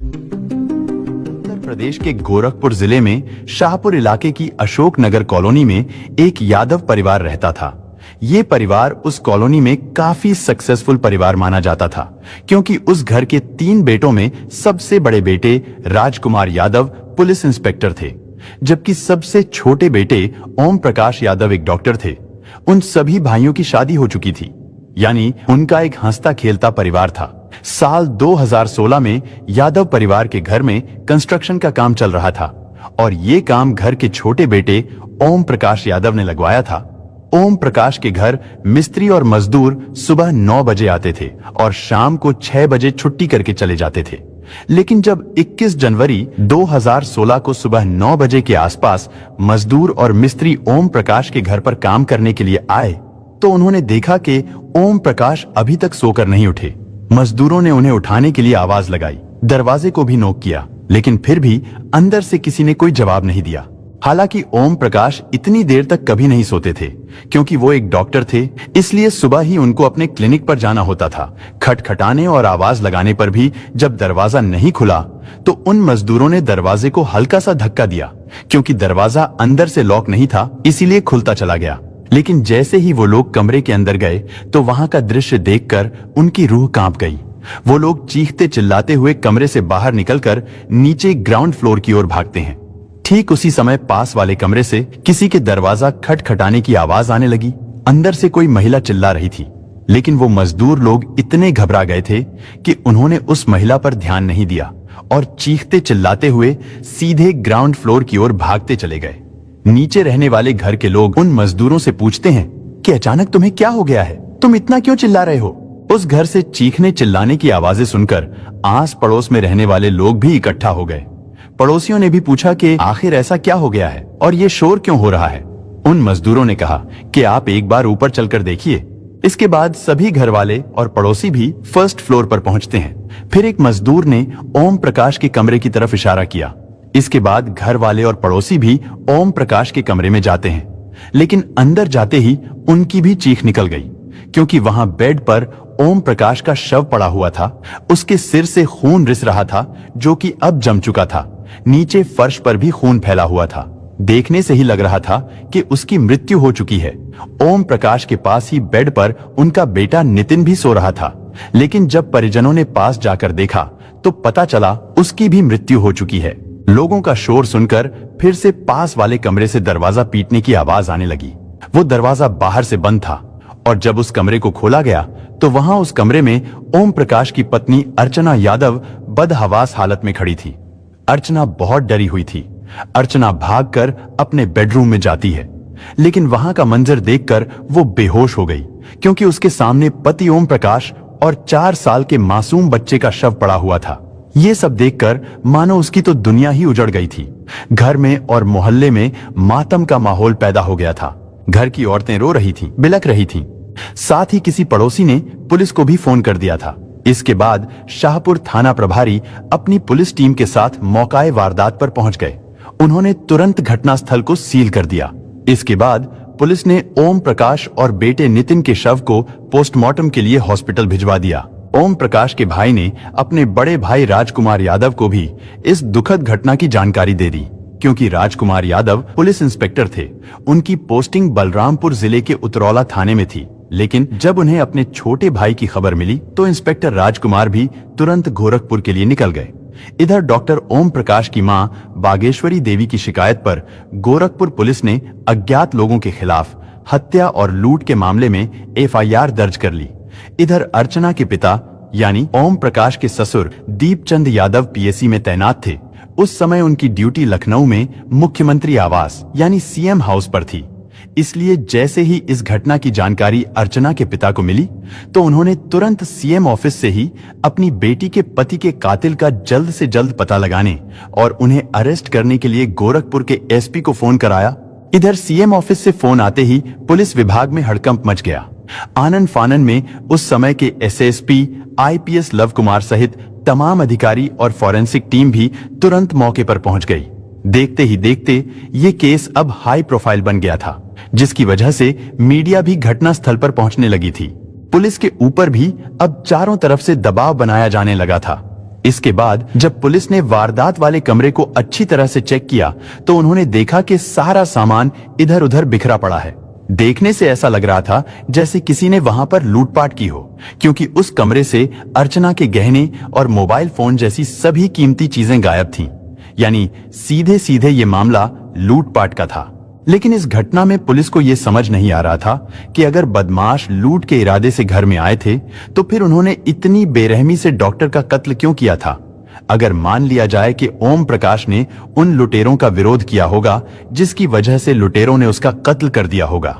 उत्तर प्रदेश के गोरखपुर जिले में शाहपुर इलाके की अशोक नगर कॉलोनी में एक यादव परिवार रहता था। ये परिवार उस कॉलोनी में काफी सक्सेसफुल परिवार माना जाता था, क्योंकि उस घर के 3 बेटों में सबसे बड़े बेटे राजकुमार यादव पुलिस इंस्पेक्टर थे, जबकि सबसे छोटे बेटे ओम प्रकाश यादव एक डॉक्टर थे। उन सभी भाइयों की शादी हो चुकी थी, यानी उनका एक हंसता खेलता परिवार था। साल 2016 में यादव परिवार के घर में कंस्ट्रक्शन का काम चल रहा था और ये काम घर के छोटे बेटे ओम प्रकाश यादव ने लगवाया था। ओम प्रकाश के घर मिस्त्री और मजदूर सुबह 9 बजे आते थे और शाम को 6 बजे छुट्टी करके चले जाते थे। लेकिन जब 21 जनवरी 2016 को सुबह 9 बजे के आसपास मजदूर और मिस्त्री ओम प्रकाश के घर पर काम करने के लिए आए, तो उन्होंने देखा कि ओम प्रकाश अभी तक सोकर नहीं उठे। मजदूरों ने उन्हें उठाने के लिए आवाज लगाई, दरवाजे को भी नॉक किया, लेकिन फिर भी अंदर से किसी ने कोई जवाब नहीं दिया। हालांकि ओम प्रकाश इतनी देर तक कभी नहीं सोते थे, क्योंकि वो एक डॉक्टर थे, इसलिए सुबह ही उनको अपने क्लिनिक पर जाना होता था। खटखटाने और आवाज लगाने पर भी जब दरवाजा नहीं खुला, तो उन मजदूरों ने दरवाजे को हल्का सा धक्का दिया, क्योंकि दरवाजा अंदर से लॉक नहीं था, इसीलिए खुलता चला गया। लेकिन जैसे ही वो लोग कमरे के अंदर गए, तो वहां का दृश्य देखकर उनकी रूह कांप गई। वो लोग चीखते चिल्लाते हुए कमरे से बाहर निकलकर नीचे ग्राउंड फ्लोर की ओर भागते हैं। ठीक उसी समय पास वाले कमरे से किसी के दरवाजा खटखटाने की आवाज आने लगी। अंदर से कोई महिला चिल्ला रही थी, लेकिन वो मजदूर लोग इतने घबरा गए थे कि उन्होंने उस महिला पर ध्यान नहीं दिया और चीखते चिल्लाते हुए सीधे ग्राउंड फ्लोर की ओर भागते चले गए। नीचे रहने वाले घर के लोग उन मजदूरों से पूछते हैं कि अचानक तुम्हें क्या हो गया है, तुम इतना क्यों चिल्ला रहे हो? उस घर से चीखने चिल्लाने की आवाजें सुनकर आस पड़ोस में रहने वाले लोग भी इकट्ठा हो गए। पड़ोसियों ने भी पूछा कि आखिर ऐसा क्या हो गया है और ये शोर क्यों हो रहा है। उन मजदूरों ने कहा कि आप एक बार ऊपर चलकर देखिए। इसके बाद सभी घर वाले और पड़ोसी भी फर्स्ट फ्लोर पर पहुंचते हैं। फिर एक मजदूर ने ओम प्रकाश के कमरे की तरफ इशारा किया। इसके बाद घर वाले और पड़ोसी भी ओम प्रकाश के कमरे में जाते हैं, लेकिन अंदर जाते ही उनकी भी चीख निकल गई, क्योंकि वहां बेड पर ओम प्रकाश का शव पड़ा हुआ था। उसके सिर से खून रिस रहा था, जो कि अब जम चुका था। नीचे फर्श पर भी खून फैला हुआ था। देखने से ही लग रहा था कि उसकी मृत्यु हो चुकी है। ओम प्रकाश के पास ही बेड पर उनका बेटा नितिन भी सो रहा था, लेकिन जब परिजनों ने पास जाकर देखा तो पता चला उसकी भी मृत्यु हो चुकी है। लोगों का शोर सुनकर फिर से पास वाले कमरे से दरवाजा पीटने की आवाज आने लगी। वो दरवाजा बाहर से बंद था और जब उस कमरे को खोला गया तो वहां उस कमरे में ओम प्रकाश की पत्नी अर्चना यादव बदहवास हालत में खड़ी थी। अर्चना बहुत डरी हुई थी। अर्चना भागकर अपने बेडरूम में जाती है, लेकिन वहां का मंजर देखकर वो बेहोश हो गई, क्योंकि उसके सामने पति ओम प्रकाश और 4 साल के मासूम बच्चे का शव पड़ा हुआ था। ये सब देखकर मानो उसकी तो दुनिया ही उजड़ गई थी। घर में और मोहल्ले में मातम का माहौल पैदा हो गया था। घर की औरतें रो रही थीं, बिलख रही थीं। साथ ही किसी पड़ोसी ने पुलिस को भी फोन कर दिया था। इसके बाद शाहपुर थाना प्रभारी अपनी पुलिस टीम के साथ मौकाए वारदात पर पहुंच गए। उन्होंने तुरंत घटनास्थल को सील कर दिया। इसके बाद पुलिस ने ओम प्रकाश और बेटे नितिन के शव को पोस्टमार्टम के लिए हॉस्पिटल भिजवा दिया। ओम प्रकाश के भाई ने अपने बड़े भाई राजकुमार यादव को भी इस दुखद घटना की जानकारी दे दी, क्योंकि राजकुमार यादव पुलिस इंस्पेक्टर थे। उनकी पोस्टिंग बलरामपुर जिले के उतरौला थाने में थी, लेकिन जब उन्हें अपने छोटे भाई की खबर मिली तो इंस्पेक्टर राजकुमार भी तुरंत गोरखपुर के लिए निकल गए। इधर डॉक्टर ओम प्रकाश की मां बागेश्वरी देवी की शिकायत पर गोरखपुर पुलिस ने अज्ञात लोगों के खिलाफ हत्या और लूट के मामले में FIR दर्ज कर ली। इधर अर्चना के पिता यानी ओम प्रकाश के ससुर दीपचंद यादव PSC में तैनात थे। उस समय उनकी ड्यूटी लखनऊ में मुख्यमंत्री आवास यानी CM हाउस पर थी। इसलिए जैसे ही इस घटना की जानकारी अर्चना के पिता को मिली, तो उन्होंने तुरंत CM ऑफिस से ही अपनी बेटी के पति के कातिल का जल्द से जल्द पता लगाने और उन्हें अरेस्ट करने के लिए गोरखपुर के SP को फोन कराया। इधर CM ऑफिस से फोन आते ही पुलिस विभाग में हड़कंप मच गया। आनन फानन में उस समय के SSP IPS लव कुमार सहित तमाम अधिकारी और फॉरेंसिक टीम भी तुरंत मौके पर पहुंच गई। देखते ही देखते ये केस अब हाई प्रोफाइल बन गया था, जिसकी वजह से मीडिया भी घटनास्थल पर पहुंचने लगी थी। पुलिस के ऊपर भी अब चारों तरफ से दबाव बनाया जाने लगा था। इसके बाद जब पुलिस ने वारदात वाले कमरे को अच्छी तरह से चेक किया तो उन्होंने देखा कि सारा सामान इधर उधर बिखरा पड़ा है। देखने से ऐसा लग रहा था जैसे किसी ने वहां पर लूटपाट की हो, क्योंकि उस कमरे से अर्चना के गहने और मोबाइल फोन जैसी सभी कीमती चीजें गायब थीं। यानी सीधे सीधे ये मामला लूटपाट का था। लेकिन इस घटना में पुलिस को यह समझ नहीं आ रहा था कि अगर बदमाश लूट के इरादे से घर में आए थे तो फिर उन्होंने इतनी बेरहमी से डॉक्टर का कत्ल क्यों किया था। अगर मान लिया जाए कि ओम प्रकाश ने उन लुटेरों का विरोध किया होगा जिसकी वजह से लुटेरों ने उसका कत्ल कर दिया होगा,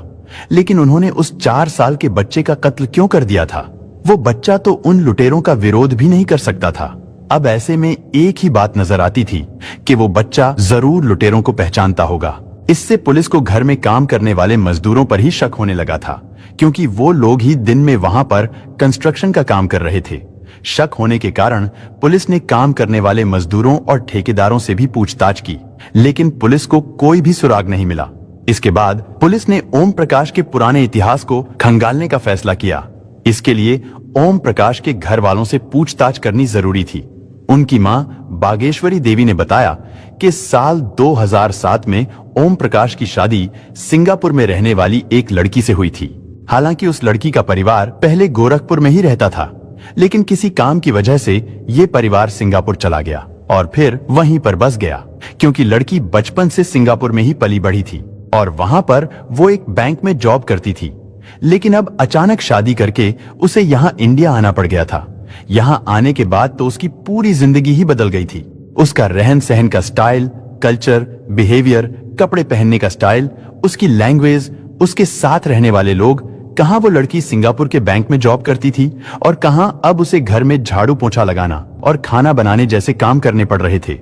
लेकिन उन्होंने उस 4 साल के बच्चे का कत्ल क्यों कर दिया था? वो बच्चा तो उन लुटेरों का विरोध भी नहीं कर सकता था। अब ऐसे में एक ही बात नजर आती थी कि वो बच्चा जरूर लुटेरों को पहचानता होगा। इससे पुलिस को घर में काम करने वाले मजदूरों पर ही शक होने लगा था, क्योंकि वो लोग ही दिन में वहां पर कंस्ट्रक्शन का काम कर रहे थे। शक होने के कारण पुलिस ने काम करने वाले मजदूरों और ठेकेदारों से भी पूछताछ की, लेकिन पुलिस को कोई भी सुराग नहीं मिला। इसके बाद पुलिस ने ओम प्रकाश के पुराने इतिहास को खंगालने का फैसला किया। इसके लिए ओम प्रकाश के घर वालों से पूछताछ करनी जरूरी थी। उनकी मां बागेश्वरी देवी ने बताया कि साल 2007 में ओम प्रकाश की शादी सिंगापुर में रहने वाली एक लड़की से हुई थी। हालांकि उस लड़की का परिवार पहले गोरखपुर में ही रहता था, लेकिन किसी काम की वजह से ये परिवार सिंगापुर चला गया और फिर वहीं पर बस गया, क्योंकि लड़की बचपन से सिंगापुर में ही पली बढ़ी थी और वहां पर वो एक बैंक में जॉब करती थी। लेकिन अब अचानक शादी करके उसे यहाँ इंडिया आना पड़ गया था। यहाँ आने के बाद तो उसकी पूरी जिंदगी ही बदल गई थी। उसका रहन सहन का स्टाइल, कल्चर, बिहेवियर, कपड़े पहनने का स्टाइल, उसकी लैंग्वेज, उसके साथ रहने वाले लोग। कहां वो लड़की सिंगापुर के बैंक में जॉब करती थी और कहां अब उसे घर में झाड़ू पोंछा लगाना और खाना बनाने जैसे काम करने पड़ रहे थे।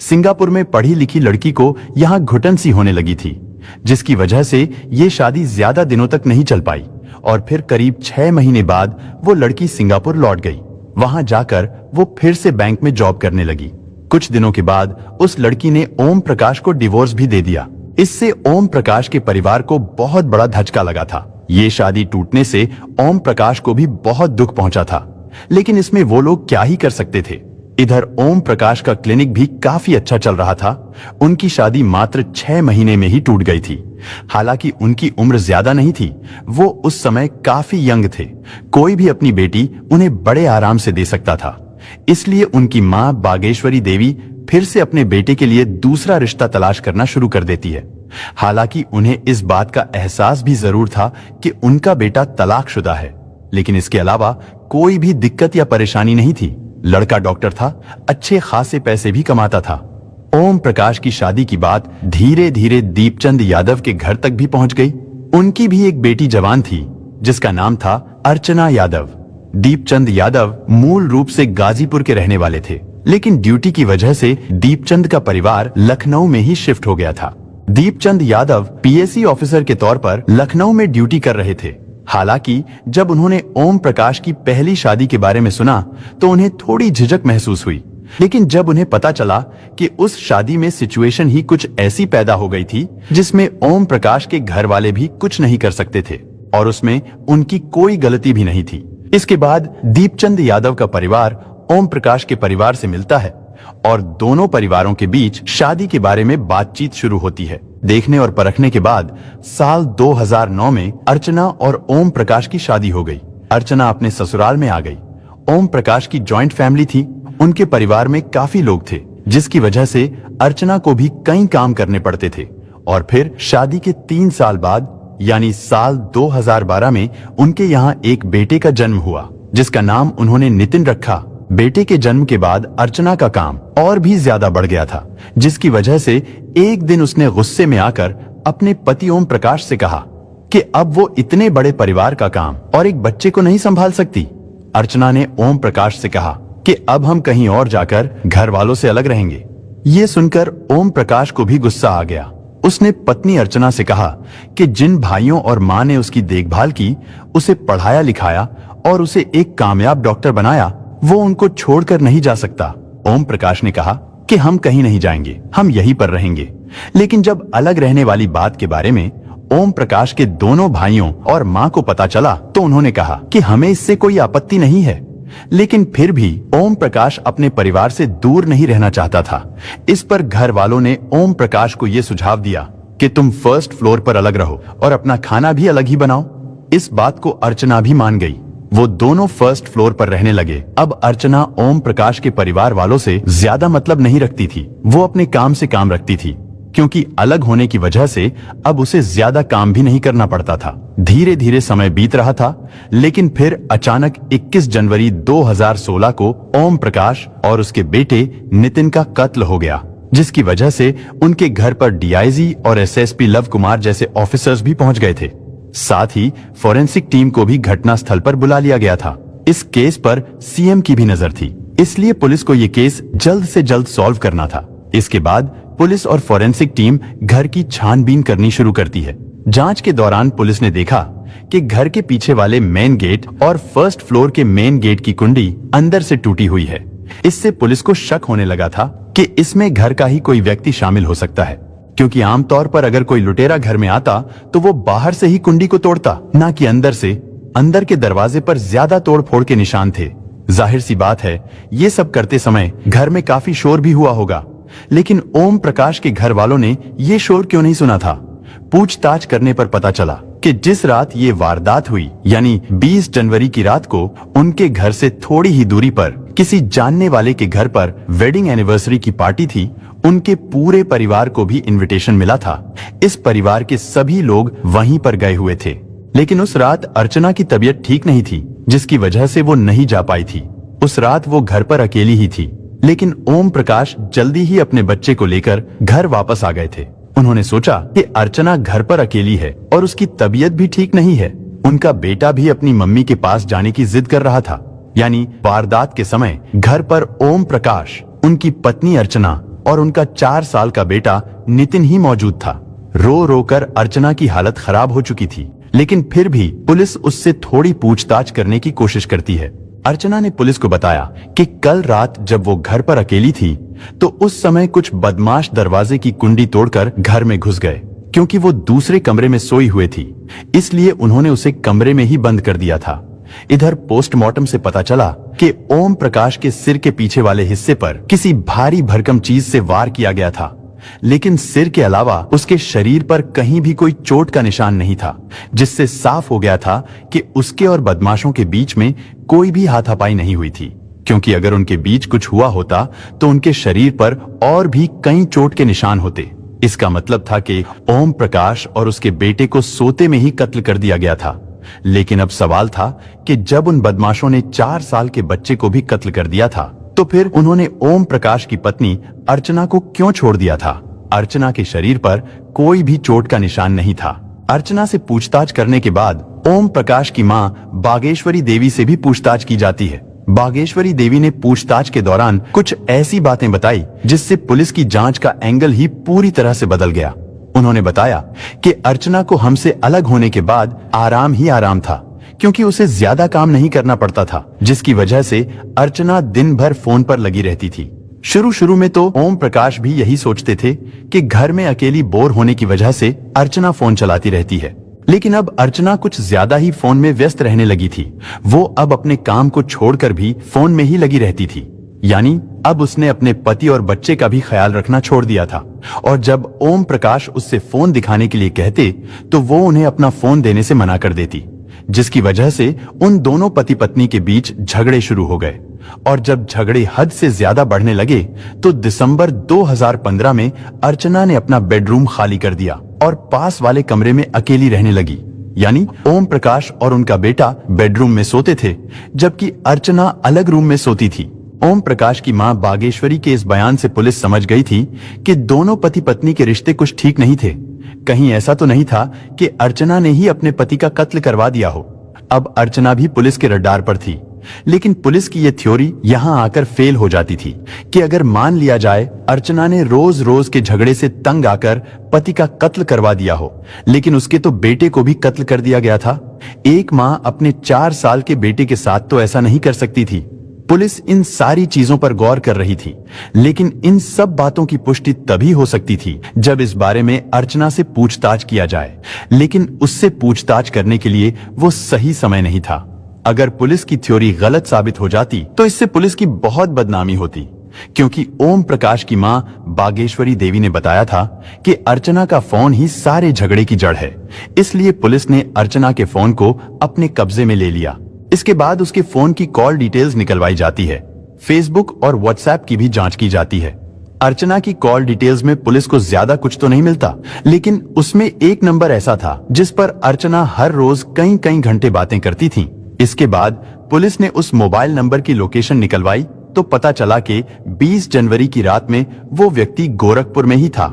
सिंगापुर में पढ़ी लिखी लड़की को यहाँ घुटन सी होने लगी थी, जिसकी वजह से ये शादी ज्यादा दिनों तक नहीं चल पाई और फिर करीब 6 महीने बाद वो लड़की सिंगापुर लौट गई। वहां जाकर वो फिर से बैंक में जॉब करने लगी। कुछ दिनों के बाद उस लड़की ने ओम प्रकाश को डिवोर्स भी दे दिया। इससे ओम प्रकाश के परिवार को बहुत बड़ा धचका लगा था। ये शादी टूटने से ओम प्रकाश को भी बहुत दुख पहुंचा था, लेकिन इसमें वो लोग क्या ही कर सकते थे। इधर ओम प्रकाश का क्लिनिक भी काफी अच्छा चल रहा था। उनकी शादी मात्र 6 महीने में ही टूट गई थी। हालांकि उनकी उम्र ज्यादा नहीं थी, वो उस समय काफी यंग थे। कोई भी अपनी बेटी उन्हें बड़े आराम से दे सकता था। इसलिए उनकी मां बागेश्वरी देवी फिर से अपने बेटे के लिए दूसरा रिश्ता तलाश करना शुरू कर देती है। हालांकि उन्हें इस बात का एहसास भी जरूर था कि उनका बेटा तलाकशुदा है, लेकिन इसके अलावा कोई भी दिक्कत या परेशानी नहीं थी। लड़का डॉक्टर था, अच्छे खासे पैसे भी कमाता था। ओम प्रकाश की शादी की बात धीरे धीरे दीपचंद यादव के घर तक भी पहुंच गई। उनकी भी एक बेटी जवान थी जिसका नाम था अर्चना यादव। दीपचंद यादव मूल रूप से गाजीपुर के रहने वाले थे, लेकिन ड्यूटी की वजह से दीपचंद का परिवार लखनऊ में ही शिफ्ट हो गया था। दीपचंद यादव पीएससी ऑफिसर के तौर पर लखनऊ में ड्यूटी कर रहे थे। हालांकि जब उन्होंने ओम प्रकाश की पहली शादी के बारे में सुना तो उन्हें थोड़ी झिझक महसूस हुई, लेकिन जब उन्हें पता चला कि उस शादी में सिचुएशन ही कुछ ऐसी पैदा हो गई थी जिसमें ओम प्रकाश के घर वाले भी कुछ नहीं कर सकते थे और उसमें उनकी कोई गलती भी नहीं थी। इसके बाद दीपचंद यादव का परिवार ओम प्रकाश के परिवार से मिलता है और दोनों परिवारों के बीच शादी के बारे में बातचीत शुरू होती है। देखने और परखने के बाद साल 2009 में अर्चना और ओम प्रकाश की शादी हो गई। अर्चना अपने ससुराल में आ गई। ओम प्रकाश की जॉइंट फैमिली थी। उनके परिवार में काफी लोग थे, जिसकी वजह से अर्चना को भी कई काम करने पड़ते थे। और फिर शादी के 3 साल बाद यानी साल 2012 में उनके यहाँ एक बेटे का जन्म हुआ, जिसका नाम उन्होंने नितिन रखा। बेटे के जन्म के बाद अर्चना का काम और भी ज्यादा बढ़ गया था, जिसकी वजह से एक दिन उसने गुस्से में आकर अपने पति ओम प्रकाश से कहा कि अब वो इतने बड़े परिवार का काम और एक बच्चे को नहीं संभाल सकती। अर्चना ने ओम प्रकाश से कहा कि अब हम कहीं और जाकर घर वालों से अलग रहेंगे। ये सुनकर ओम प्रकाश को भी गुस्सा आ गया। उसने पत्नी अर्चना से कहा कि जिन भाइयों और मां ने उसकी देखभाल की, उसे पढ़ाया लिखाया और उसे एक कामयाब डॉक्टर बनाया, वो उनको छोड़कर नहीं जा सकता। ओम प्रकाश ने कहा कि हम कहीं नहीं जाएंगे, हम यहीं पर रहेंगे। लेकिन जब अलग रहने वाली बात के बारे में ओम प्रकाश के दोनों भाइयों और मां को पता चला तो उन्होंने कहा कि हमें इससे कोई आपत्ति नहीं है, लेकिन फिर भी ओम प्रकाश अपने परिवार से दूर नहीं रहना चाहता था। इस पर घर वालों ने ओम प्रकाश को यह सुझाव दिया कि तुम फर्स्ट फ्लोर पर अलग रहो और अपना खाना भी अलग ही बनाओ। इस बात को अर्चना भी मान गई। वो दोनों फर्स्ट फ्लोर पर रहने लगे। अब अर्चना ओम प्रकाश के परिवार वालों से ज्यादा मतलब नहीं रखती थी। वो अपने काम से काम रखती थी, क्योंकि अलग होने की वजह से अब उसे ज्यादा काम भी नहीं करना पड़ता था। धीरे धीरे समय बीत रहा था, लेकिन फिर अचानक 21 जनवरी 2016 को ओम प्रकाश और उसके बेटे नितिन का कत्ल हो गया, जिसकी वजह से उनके घर पर डीआईजी और एसएसपी लव कुमार जैसे ऑफिसर्स भी पहुंच गए थे। साथ ही फोरेंसिक टीम को भी घटना स्थल पर बुला लिया गया था। इस केस पर सीएम की भी नजर थी, इसलिए पुलिस को यह केस जल्द से जल्द सॉल्व करना था। इसके बाद पुलिस और फोरेंसिक टीम घर की छानबीन करनी शुरू करती है। जांच के दौरान पुलिस ने देखा कि घर के पीछे वाले मेन गेट और फर्स्ट फ्लोर के मेन गेट की कुंडी अंदर से टूटी हुई है। इससे पुलिस को शक होने लगा था कि इसमें घर का ही कोई व्यक्ति शामिल हो सकता है, क्योंकि आमतौर पर अगर कोई लुटेरा घर में आता तो वो बाहर से ही कुंडी को तोड़ता, ना कि अंदर से। अंदर के दरवाजे पर ज्यादा तोड़फोड़ के निशान थे। जाहिर सी बात है, ये सब करते समय घर में काफी शोर भी हुआ होगा, लेकिन ओम प्रकाश के घर वालों ने ये शोर क्यों नहीं सुना था? पूछताछ करने पर पता चला कि जिस रात ये वारदात हुई, यानी 20 जनवरी की रात को उनके घर से थोड़ी ही दूरी पर किसी जानने वाले के घर पर वेडिंग एनिवर्सरी की पार्टी थी। उनके पूरे परिवार को भी इनविटेशन मिला था। इस परिवार के सभी लोग वहीं पर गए हुए थे, लेकिन उस रात अर्चना की तबीयत ठीक नहीं थी, जिसकी वजह से वो नहीं जा पाई थी। उस रात वो घर पर अकेली ही थी, लेकिन ओम प्रकाश जल्दी ही अपने बच्चे को लेकर घर वापस आ गए थे। उन्होंने सोचा कि अर्चना घर पर अकेली है और उसकी तबीयत भी ठीक नहीं है। उनका बेटा भी अपनी मम्मी के पास जाने की जिद कर रहा था। यानी वारदात के समय घर पर ओम प्रकाश, उनकी पत्नी अर्चना और उनका 4 साल का बेटा नितिन ही मौजूद था। रो रो कर अर्चना की हालत खराब हो चुकी थी, लेकिन फिर भी पुलिस उससे थोड़ी पूछताछ करने की कोशिश करती है। अर्चना ने पुलिस को बताया कि कल रात जब वो घर पर अकेली थी, तो उस समय कुछ बदमाश दरवाजे की कुंडी तोड़कर घर में घुस गए। क्योंकि वो दूसरे कमरे में सोई हुई थी, इसलिए उन्होंने उसे कमरे में ही बंद कर दिया था। इधर पोस्टमार्टम से पता चला कि ओम प्रकाश के सिर के पीछे वाले हिस्से पर किसी भारी भरकम चीज से वार किया गया था, लेकिन सिर के अलावा उसके शरीर पर कहीं भी कोई चोट का निशान नहीं था, जिससे साफ हो गया था कि उसके और बदमाशों के बीच में कोई भी हाथापाई नहीं हुई थी। क्योंकि अगर उनके बीच कुछ हुआ होता तो उनके शरीर पर और भी कई चोट के निशान होते। इसका मतलब था कि ओम प्रकाश और उसके बेटे को सोते में ही कत्ल कर दिया गया था। लेकिन अब सवाल था कि जब उन बदमाशों ने 4 साल के बच्चे को भी कत्ल कर दिया था, तो फिर उन्होंने ओम प्रकाश की पत्नी अर्चना को क्यों छोड़ दिया था? अर्चना के शरीर पर कोई भी चोट का निशान नहीं था। अर्चना से पूछताछ करने के बाद ओम प्रकाश की मां बागेश्वरी देवी से भी पूछताछ की जाती है। बागेश्वरी देवी ने पूछताछ के दौरान कुछ ऐसी बातें बताई जिससे पुलिस की जांच का एंगल ही पूरी तरह से बदल गया। उन्होंने बताया कि अर्चना को हमसे अलग होने के बाद आराम ही आराम था, क्योंकि उसे ज्यादा काम नहीं करना पड़ता था, जिसकी वजह से अर्चना दिन भर फोन पर लगी रहती थी। शुरू में तो ओम प्रकाश भी यही सोचते थे कि घर में अकेली बोर होने की वजह से अर्चना फोन चलाती रहती है, लेकिन अब अर्चना कुछ ज्यादा ही फोन में व्यस्त रहने लगी थी। वो अब अपने काम को छोड़कर भी फोन में ही लगी रहती थी। यानी अब उसने अपने पति और बच्चे का भी ख्याल रखना छोड़ दिया था, और जब ओम प्रकाश उससे फोन दिखाने के लिए कहते तो वो उन्हें अपना फोन देने से मना कर देती, जिसकी वजह से उन दोनों पति पत्नी के बीच झगड़े शुरू हो गए। और जब झगड़े हद से ज्यादा बढ़ने लगे तो दिसंबर 2015 में अर्चना ने अपना बेडरूम खाली कर दिया और पास वाले कमरे में अकेली रहने लगी। यानी ओम प्रकाश और उनका बेटा बेडरूम में सोते थे, जबकि अर्चना अलग रूम में सोती थी। ओम प्रकाश की मां बागेश्वरी के इस बयान से पुलिस समझ गई थी कि दोनों पति पत्नी के रिश्ते कुछ ठीक नहीं थे। कहीं ऐसा तो नहीं था कि अर्चना ने ही अपने पति का कत्ल करवा दिया हो। अब अर्चना भी पुलिस के रडार पर थी, लेकिन पुलिस की यह थ्योरी यहां आकर फेल हो जाती थी कि अगर मान लिया जाए अर्चना ने रोज रोज के झगड़े से तंग आकर पति का कत्ल करवा दिया हो, लेकिन उसके तो बेटे को भी कत्ल कर दिया गया था। एक मां अपने 4 साल के बेटे के साथ तो ऐसा नहीं कर सकती थी। पुलिस इन सारी चीजों पर गौर कर रही थी, लेकिन इन सब बातों की पुष्टि तभी हो सकती थी जब इस बारे में अर्चना से पूछताछ किया जाए। लेकिन उससे पूछताछ करने के लिए वो सही समय नहीं था। अगर पुलिस की थ्योरी गलत साबित हो जाती तो इससे पुलिस की बहुत बदनामी होती, क्योंकि ओम प्रकाश की मां बागेश्वरी देवी ने बताया था कि अर्चना का फोन ही सारे झगड़े की जड़ है। इसलिए पुलिस ने अर्चना के फोन को अपने कब्जे में ले लिया। इसके बाद उसके फोन की कॉल डिटेल्स निकलवाई जाती है। फेसबुक और व्हाट्सएप की भी जांच की जाती है। अर्चना की कॉल डिटेल्स में पुलिस को ज्यादा कुछ तो नहीं मिलता, लेकिन उसमें एक नंबर ऐसा था जिस पर अर्चना हर रोज कई कई घंटे बातें करती थी। इसके बाद पुलिस ने उस मोबाइल नंबर की लोकेशन निकलवाई तो पता चला कि 20 जनवरी की रात में वो व्यक्ति गोरखपुर में ही था।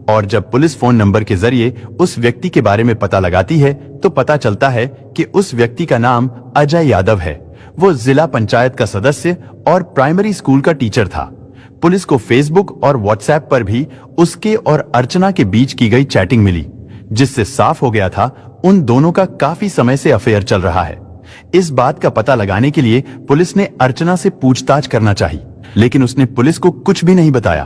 और जब पुलिस फोन नंबर के जरिए उस व्यक्ति के बारे में पता लगाती है तो पता चलता है कि उस व्यक्ति का नाम अजय यादव है। वो जिला पंचायत का सदस्य और प्राइमरी स्कूल का टीचर था। पुलिस को फेसबुक और व्हाट्सएप पर भी उसके और अर्चना के बीच की गई चैटिंग मिली, जिससे साफ हो गया था उन दोनों का काफी समय से अफेयर चल रहा है। इस बात का पता लगाने के लिए पुलिस ने अर्चना से पूछताछ करना चाही, लेकिन उसने पुलिस को कुछ भी नहीं बताया,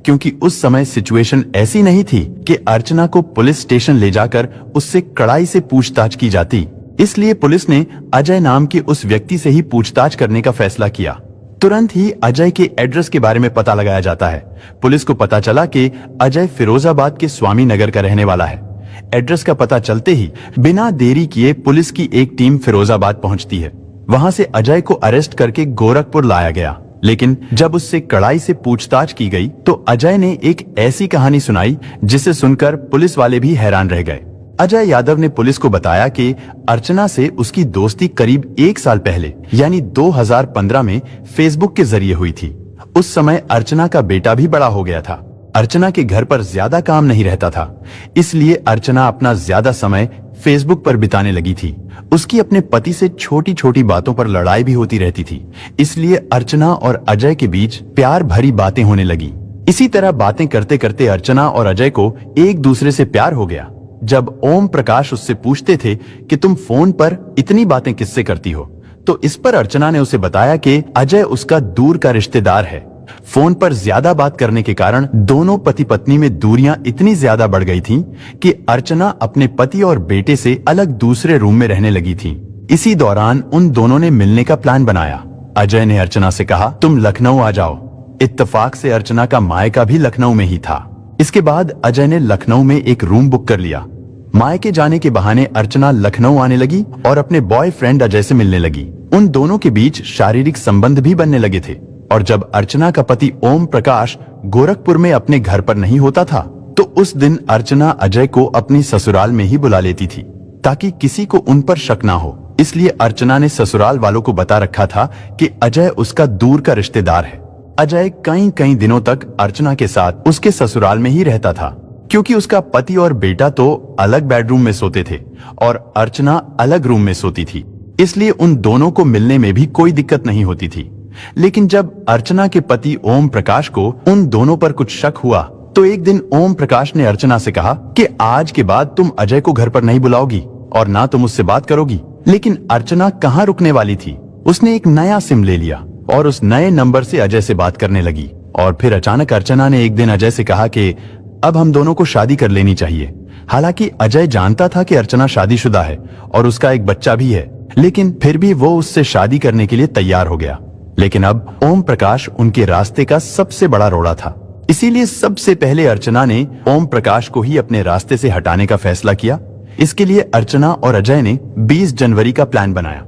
क्योंकि उस समय सिचुएशन ऐसी नहीं थी कि अर्चना को पुलिस स्टेशन ले जाकर उससे कड़ाई से पूछताछ की जाती। इसलिए पुलिस ने अजय नाम के उस व्यक्ति से ही पूछताछ करने का फैसला किया। तुरंत ही अजय के एड्रेस के बारे में पता लगाया जाता है। पुलिस को पता चला कि अजय फिरोजाबाद के स्वामी नगर का रहने वाला है। एड्रेस का पता चलते ही बिना देरी किए पुलिस की एक टीम फिरोजाबाद पहुंचती है। वहां से अजय को अरेस्ट करके गोरखपुर लाया गया, लेकिन जब उससे कड़ाई से पूछताछ की गई तो अजय ने एक ऐसी कहानी सुनाई जिसे सुनकर पुलिस वाले भी हैरान रह गए। अजय यादव ने पुलिस को बताया कि अर्चना से उसकी दोस्ती करीब 1 साल पहले यानी 2015 में फेसबुक के जरिए हुई थी। उस समय अर्चना का बेटा भी बड़ा हो गया था। अर्चना के घर पर ज्यादा काम नहीं रहता था, इसलिए अर्चना अपना ज्यादा समय फेसबुक पर बिताने लगी थी। उसकी अपने पति से छोटी छोटी बातों पर लड़ाई भी होती रहती थी, इसलिए अर्चना और अजय के बीच प्यार भरी बातें होने लगी। इसी तरह बातें करते करते अर्चना और अजय को एक दूसरे से प्यार हो गया। जब ओम प्रकाश उससे पूछते थे कि तुम फोन पर इतनी बातें किससे करती हो, तो इस पर अर्चना ने उसे बताया कि अजय उसका दूर का रिश्तेदार है। फोन पर ज्यादा बात करने के कारण दोनों पति पत्नी में दूरियां इतनी ज्यादा बढ़ गई थीं कि अर्चना अपने पति और बेटे से अलग दूसरे रूम में रहने लगी थी। इसी दौरान उन दोनों ने मिलने का प्लान बनाया। अजय ने अर्चना से कहा, तुम लखनऊ आ जाओ। इत्तेफाक से अर्चना का मायका भी लखनऊ में ही था। इसके बाद अजय ने लखनऊ में एक रूम बुक कर लिया। मायके जाने के बहाने अर्चना लखनऊ आने लगी और अपने बॉयफ्रेंड अजय से मिलने लगी। उन दोनों के बीच शारीरिक संबंध भी बनने लगे थे। और जब अर्चना का पति ओम प्रकाश गोरखपुर में अपने घर पर नहीं होता था तो उस दिन अर्चना अजय को अपनी ससुराल में ही बुला लेती थी, ताकि किसी को उन पर शक ना हो। इसलिए अर्चना ने ससुराल वालों को बता रखा था कि अजय उसका दूर का रिश्तेदार है। अजय कई कई दिनों तक अर्चना के साथ उसके ससुराल में ही रहता था, क्योंकि उसका पति और बेटा तो अलग बेडरूम में सोते थे और अर्चना अलग रूम में सोती थी, इसलिए उन दोनों को मिलने में भी कोई दिक्कत नहीं होती थी। लेकिन जब अर्चना के पति ओम प्रकाश को उन दोनों पर कुछ शक हुआ तो एक दिन ओम प्रकाश ने अर्चना से कहा कि आज के बाद तुम अजय को घर पर नहीं बुलाओगी और ना तुम उससे बात करोगी। लेकिन अर्चना कहाँ रुकने वाली थी, उसने एक नया सिम ले लिया और उस नए नंबर से अजय से बात करने लगी। और फिर अचानक अर्चना ने एक दिन अजय से कहा कि अब हम दोनों को शादी कर लेनी चाहिए। हालांकि अजय जानता था कि अर्चना शादीशुदा है और उसका एक बच्चा भी है, लेकिन फिर भी वो उससे शादी करने के लिए तैयार हो गया। लेकिन अब ओम प्रकाश उनके रास्ते का सबसे बड़ा रोड़ा था, इसीलिए सबसे पहले अर्चना ने ओम प्रकाश को ही अपने रास्ते से हटाने का फैसला किया। इसके लिए अर्चना और अजय ने 20 जनवरी का प्लान बनाया,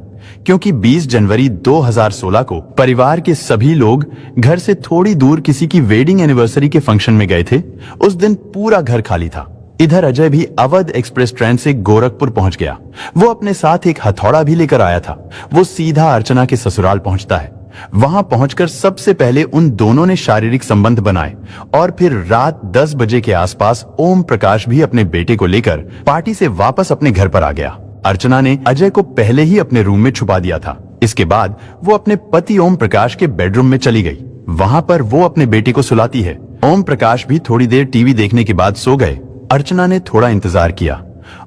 क्योंकि 20 जनवरी 2016 को परिवार के सभी लोग घर से थोड़ी दूर किसी की वेडिंग एनिवर्सरी के फंक्शन में गए थे। उस दिन पूरा घर खाली था। इधर अजय भी अवध एक्सप्रेस ट्रेन से गोरखपुर पहुंच गया। वो अपने साथ एक हथौड़ा भी लेकर आया था। वो सीधा अर्चना के ससुराल पहुंचता है। वहां पहुंचकर सबसे पहले उन दोनों ने शारीरिक संबंध बनाए और फिर रात 10 बजे के आसपास ओम प्रकाश भी अपने बेटे को लेकर पार्टी से वापस अपने घर पर आ गया। अर्चना ने अजय को पहले ही अपने रूम में छुपा दिया था। इसके बाद वो अपने पति ओम प्रकाश के बेडरूम में चली गई। वहां पर वो अपने बेटे को सुलाती है। ओम प्रकाश भी थोड़ी देर टीवी देखने के बाद सो गए। अर्चना ने थोड़ा इंतजार किया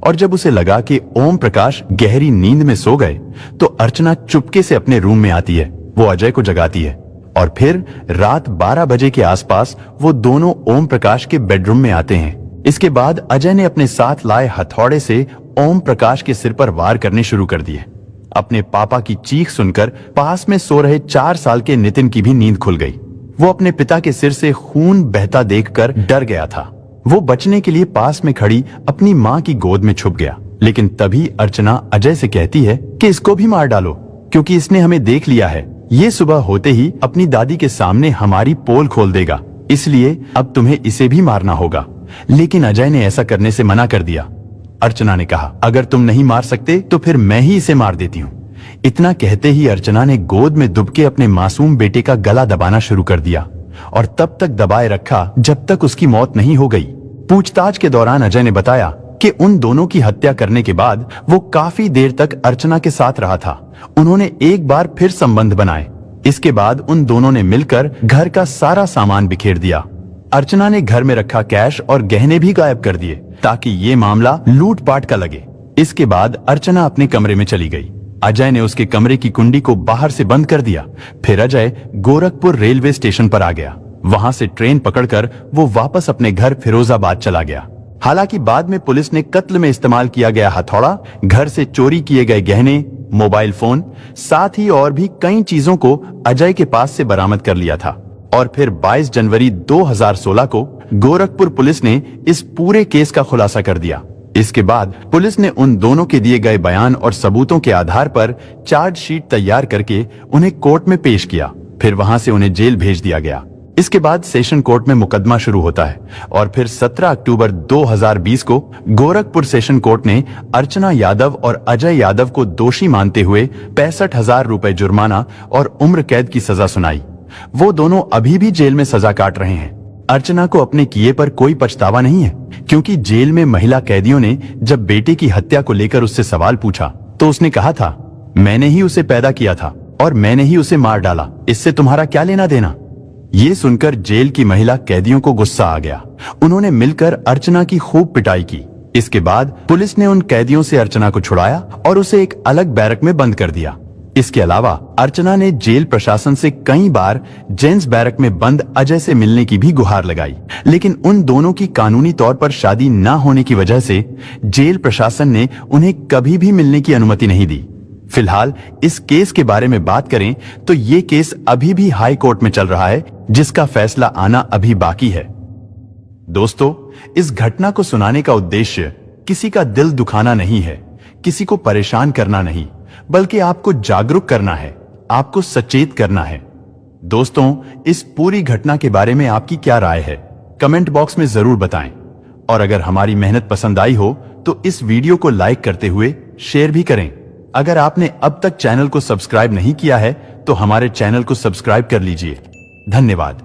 और जब उसे लगा कि ओम प्रकाश गहरी नींद में सो गए तो अर्चना चुपके से अपने रूम में आती है। वो अजय को जगाती है और फिर रात 12 बजे के आसपास वो दोनों ओम प्रकाश के बेडरूम में आते हैं। इसके बाद अजय ने अपने साथ लाए हथौड़े से ओम प्रकाश के सिर पर वार करने शुरू कर दिए। अपने पापा की चीख सुनकर पास में सो रहे 4 साल के नितिन की भी नींद खुल गई। वो अपने पिता के सिर से खून बहता देखकर डर गया था। वो बचने के लिए पास में खड़ी अपनी माँ की गोद में छुप गया। लेकिन तभी अर्चना अजय से कहती है कि इसको भी मार डालो, क्योंकि इसने हमें देख लिया है। ये सुबह होते ही अपनी दादी के सामने हमारी पोल खोल देगा, इसलिए अब तुम्हें इसे भी मारना होगा। लेकिन अजय ने ऐसा करने से मना कर दिया। अर्चना ने कहा, अगर तुम नहीं मार सकते तो फिर मैं ही इसे मार देती हूँ। इतना कहते ही अर्चना ने गोद में दुबके अपने मासूम बेटे का गला दबाना शुरू कर दिया और तब तक दबाए रखा जब तक उसकी मौत नहीं हो गई। पूछताछ के दौरान अजय ने बताया कि उन दोनों की हत्या करने के बाद वो काफी देर तक अर्चना के साथ रहा था। उन्होंने एक बार फिर संबंध बनाए। इसके बाद उन दोनों ने मिलकर घर का सारा सामान बिखेर दिया। अर्चना ने घर में रखा कैश और गहने भी गायब कर दिए ताकि ये मामला लूटपाट का लगे। इसके बाद अर्चना अपने कमरे में चली गई। अजय ने उसके कमरे की कुंडी को बाहर से बंद कर दिया। फिर अजय गोरखपुर रेलवे स्टेशन पर आ गया। वहां से ट्रेन पकड़कर वो वापस अपने घर फिरोजाबाद चला गया। हालांकि बाद में पुलिस ने कत्ल में इस्तेमाल किया गया हथौड़ा, घर से चोरी किए गए गहने, मोबाइल फोन, साथ ही और भी कई चीजों को अजय के पास से बरामद कर लिया था। और फिर 22 जनवरी 2016 को गोरखपुर पुलिस ने इस पूरे केस का खुलासा कर दिया। इसके बाद पुलिस ने उन दोनों के दिए गए बयान और सबूतों के आधार पर चार्जशीट तैयार करके उन्हें कोर्ट में पेश किया। फिर वहां से उन्हें जेल भेज दिया गया। इसके बाद सेशन कोर्ट में मुकदमा शुरू होता है और फिर 17 अक्टूबर 2020 को गोरखपुर सेशन कोर्ट ने अर्चना यादव और अजय यादव को दोषी मानते हुए 65,000 रुपए जुर्माना और उम्र कैद की सजा सुनाई। वो दोनों अभी भी जेल में सजा काट रहे हैं। अर्चना को अपने किए पर कोई पछतावा नहीं है, क्योंकि जेल में महिला कैदियों ने जब बेटे की हत्या को लेकर उससे सवाल पूछा तो उसने कहा था, मैंने ही उसे पैदा किया था और मैंने ही उसे मार डाला, इससे तुम्हारा क्या लेना देना। ये सुनकर जेल की महिला कैदियों को गुस्सा आ गया। उन्होंने मिलकर अर्चना की खूब पिटाई की। इसके बाद पुलिस ने उन कैदियों से अर्चना को छुड़ाया और उसे एक अलग बैरक में बंद कर दिया। इसके अलावा अर्चना ने जेल प्रशासन से कई बार जेंट्स बैरक में बंद अजय से मिलने की भी गुहार लगाई, लेकिन उन दोनों की कानूनी तौर पर शादी न होने की वजह से जेल प्रशासन ने उन्हें कभी भी मिलने की अनुमति नहीं दी। फिलहाल इस केस के बारे में बात करें तो ये केस अभी भी हाई कोर्ट में चल रहा है, जिसका फैसला आना अभी बाकी है। दोस्तों, इस घटना को सुनाने का उद्देश्य किसी का दिल दुखाना नहीं है, किसी को परेशान करना नहीं, बल्कि आपको जागरूक करना है, आपको सचेत करना है। दोस्तों, इस पूरी घटना के बारे में आपकी क्या राय है, कमेंट बॉक्स में जरूर बताएं। और अगर हमारी मेहनत पसंद आई हो तो इस वीडियो को लाइक करते हुए शेयर भी करें। अगर आपने अब तक चैनल को सब्सक्राइब नहीं किया है तो हमारे चैनल को सब्सक्राइब कर लीजिए। धन्यवाद।